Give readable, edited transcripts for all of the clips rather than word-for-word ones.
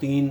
3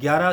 11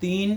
3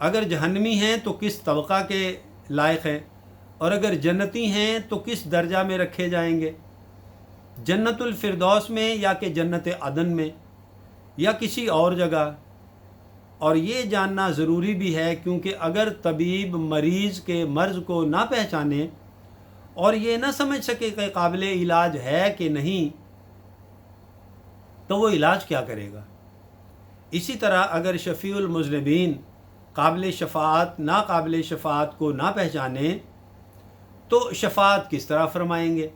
اگر جہنمی ہیں تو کس طبقہ کے لائق ہیں، اور اگر جنتی ہیں تو کس درجہ میں رکھے جائیں گے، جنت الفردوس میں یا کہ جنت عدن میں یا کسی اور جگہ۔ اور یہ جاننا ضروری بھی ہے، کیونکہ اگر طبیب مریض کے مرض کو نہ پہچانے اور یہ نہ سمجھ سکے کہ قابل علاج ہے کہ نہیں، تو وہ علاج کیا کرے گا؟ اسی طرح اگر شفیع المذنبین قابل شفاعت ناقابل شفاعت کو نہ پہچانے تو شفاعت کس طرح فرمائیں گے؟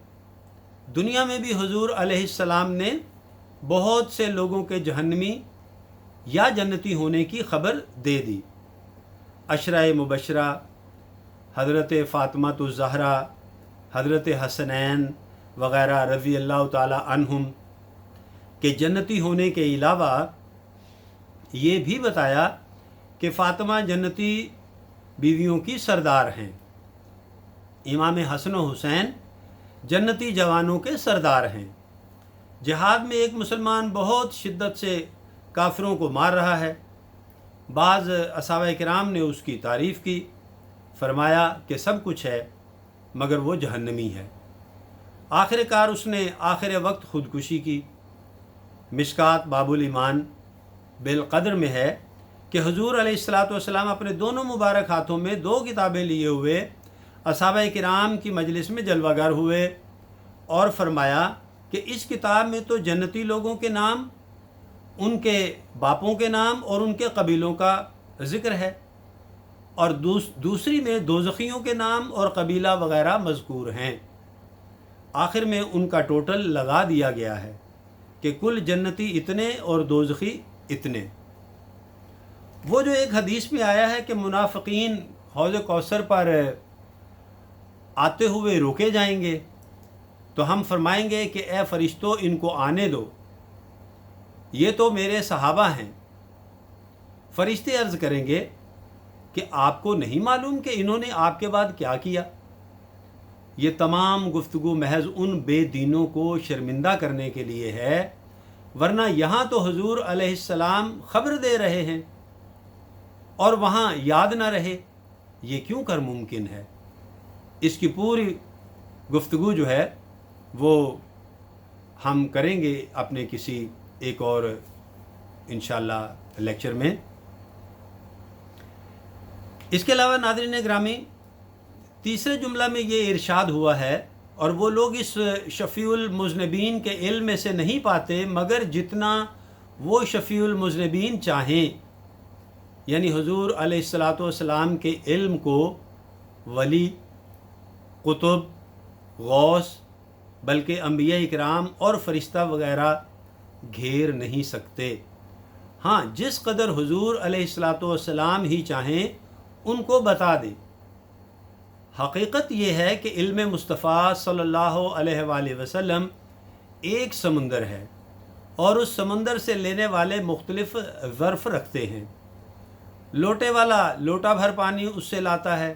دنیا میں بھی حضور علیہ السلام نے بہت سے لوگوں کے جہنمی یا جنتی ہونے کی خبر دے دی۔ عشرہ مبشرہ، حضرت فاطمہ الزہرا، حضرت حسنین وغیرہ رضی اللہ تعالی عنہم کے جنتی ہونے کے علاوہ یہ بھی بتایا کہ فاطمہ جنتی بیویوں کی سردار ہیں، امام حسن و حسین جنتی جوانوں کے سردار ہیں۔ جہاد میں ایک مسلمان بہت شدت سے کافروں کو مار رہا ہے، بعض اصحابہ کرام نے اس کی تعریف کی، فرمایا کہ سب کچھ ہے مگر وہ جہنمی ہے۔ آخر کار اس نے آخر وقت خودکشی کی۔ مشکات باب الایمان بالقدر میں ہے کہ حضور علیہ السلام اپنے دونوں مبارک ہاتھوں میں 2 کتابیں لیے ہوئے اصحابہ کرام کی مجلس میں جلوہ گر ہوئے اور فرمایا کہ اس کتاب میں تو جنتی لوگوں کے نام، ان کے باپوں کے نام اور ان کے قبیلوں کا ذکر ہے، اور دوسری میں دوزخیوں کے نام اور قبیلہ وغیرہ مذکور ہیں۔ آخر میں ان کا ٹوٹل لگا دیا گیا ہے کہ کل جنتی اتنے اور دوزخی اتنے۔ وہ جو ایک حدیث میں آیا ہے کہ منافقین حوض کوثر پر آتے ہوئے روکے جائیں گے تو ہم فرمائیں گے کہ اے فرشتوں ان کو آنے دو، یہ تو میرے صحابہ ہیں۔ فرشتے عرض کریں گے کہ آپ کو نہیں معلوم کہ انہوں نے آپ کے بعد کیا کیا؟ یہ تمام گفتگو محض ان بے دینوں کو شرمندہ کرنے کے لیے ہے، ورنہ یہاں تو حضور علیہ السلام خبر دے رہے ہیں اور وہاں یاد نہ رہے، یہ کیوں کر ممکن ہے؟ اس کی پوری گفتگو جو ہے وہ ہم کریں گے اپنے کسی ایک اور انشاءاللہ لیکچر میں۔ اس کے علاوہ ناظرین گرامی، تیسرے جملہ میں یہ ارشاد ہوا ہے، اور وہ لوگ اس شفیع المذنبین کے علم میں سے نہیں پاتے مگر جتنا وہ شفیع المذنبین چاہیں، یعنی حضور علیہ السلام کے علم کو ولی، قطب، غوث، بلکہ انبیاء اکرام اور فرشتہ وغیرہ گھیر نہیں سکتے۔ ہاں، جس قدر حضور علیہ السلام ہی چاہیں ان کو بتا دیں۔ حقیقت یہ ہے کہ علم مصطفیٰ صلی اللہ علیہ وآلہ وسلم ایک سمندر ہے، اور اس سمندر سے لینے والے مختلف ظرف رکھتے ہیں۔ لوٹے والا لوٹا بھر پانی اس سے لاتا ہے،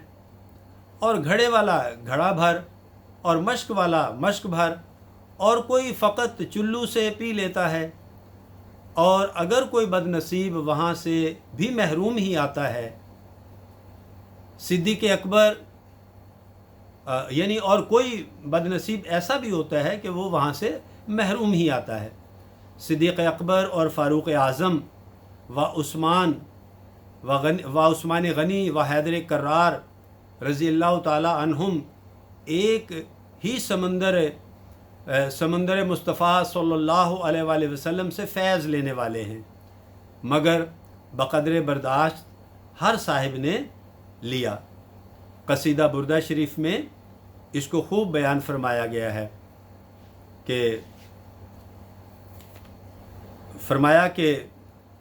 اور گھڑے والا گھڑا بھر، اور مشک والا مشک بھر، اور کوئی فقط چلو سے پی لیتا ہے، اور اگر کوئی بد نصیب وہاں سے بھی محروم ہی آتا ہے، صدیق اکبر یعنی اور کوئی بد نصیب ایسا بھی ہوتا ہے کہ وہ وہاں سے محروم ہی آتا ہے۔ صدیق اکبر اور فاروق اعظم و عثمان غنی و حیدر کرار رضی اللہ تعالی عنہم ایک ہی سمندر مصطفیٰ صلی اللہ علیہ وآلہ وسلم سے فیض لینے والے ہیں، مگر بقدر برداشت ہر صاحب نے لیا۔ قصیدہ بردہ شریف میں اس کو خوب بیان فرمایا گیا ہے کہ فرمایا کہ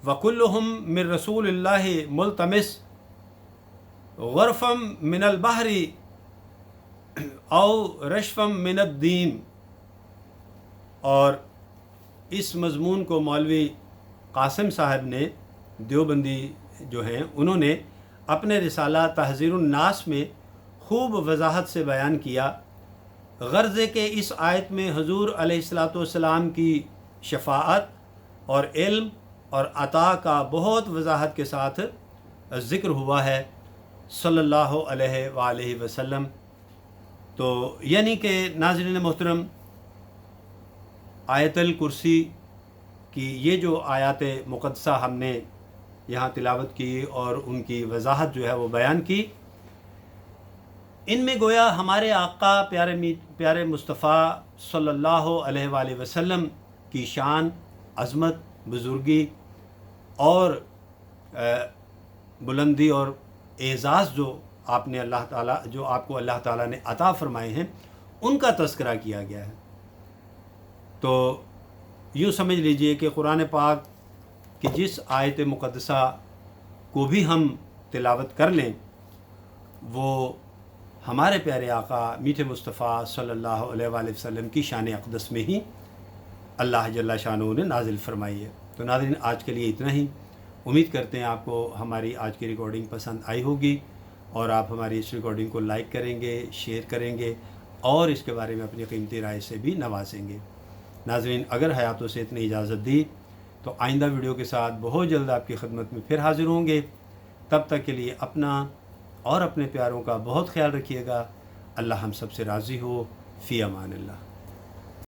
وَكُلُّهُمْ مِن رسول اللہ ملتمس غرفم من البحر او رشفم من الدیم۔ اور اس مضمون کو مولوی قاسم صاحب نے، دیوبندی جو ہیں، انہوں نے اپنے رسالہ تحذیر الناس میں خوب وضاحت سے بیان کیا۔ غرض ہے کہ اس آیت میں حضور علیہ السلام کی شفاعت اور علم اور عطا کا بہت وضاحت کے ساتھ ذکر ہوا ہے صلی اللہ علیہ وآلہ وسلم. تو یعنی کہ ناظرین محترم، آیت الکرسی کی یہ جو آیات مقدسہ ہم نے یہاں تلاوت کی اور ان کی وضاحت جو ہے وہ بیان کی، ان میں گویا ہمارے آقا پیارے مصطفیٰ صلی اللہ علیہ وآلہ وسلم کی شان، عظمت، بزرگی اور بلندی اور اعزاز جو آپ کو اللہ تعالیٰ نے عطا فرمائے ہیں، ان کا تذکرہ کیا گیا ہے. تو یوں سمجھ لیجئے کہ قرآن پاک کی جس آیت مقدسہ کو بھی ہم تلاوت کر لیں، وہ ہمارے پیارے آقا میٹھے مصطفیٰ صلی اللہ علیہ وآلہ وسلم کی شان اقدس میں ہی اللہ جل شانہ نے نازل فرمائی ہے. تو ناظرین، آج کے لیے اتنا ہی. امید کرتے ہیں آپ کو ہماری آج کی ریکارڈنگ پسند آئی ہوگی اور آپ ہماری اس ریکارڈنگ کو لائک کریں گے، شیئر کریں گے اور اس کے بارے میں اپنی قیمتی رائے سے بھی نوازیں گے. ناظرین، اگر حیات و صحت نے اجازت دی تو آئندہ ویڈیو کے ساتھ بہت جلد آپ کی خدمت میں پھر حاضر ہوں گے. تب تک کے لیے اپنا اور اپنے پیاروں کا بہت خیال رکھیے گا. اللہ ہم سب سے راضی ہو. فی امان اللہ.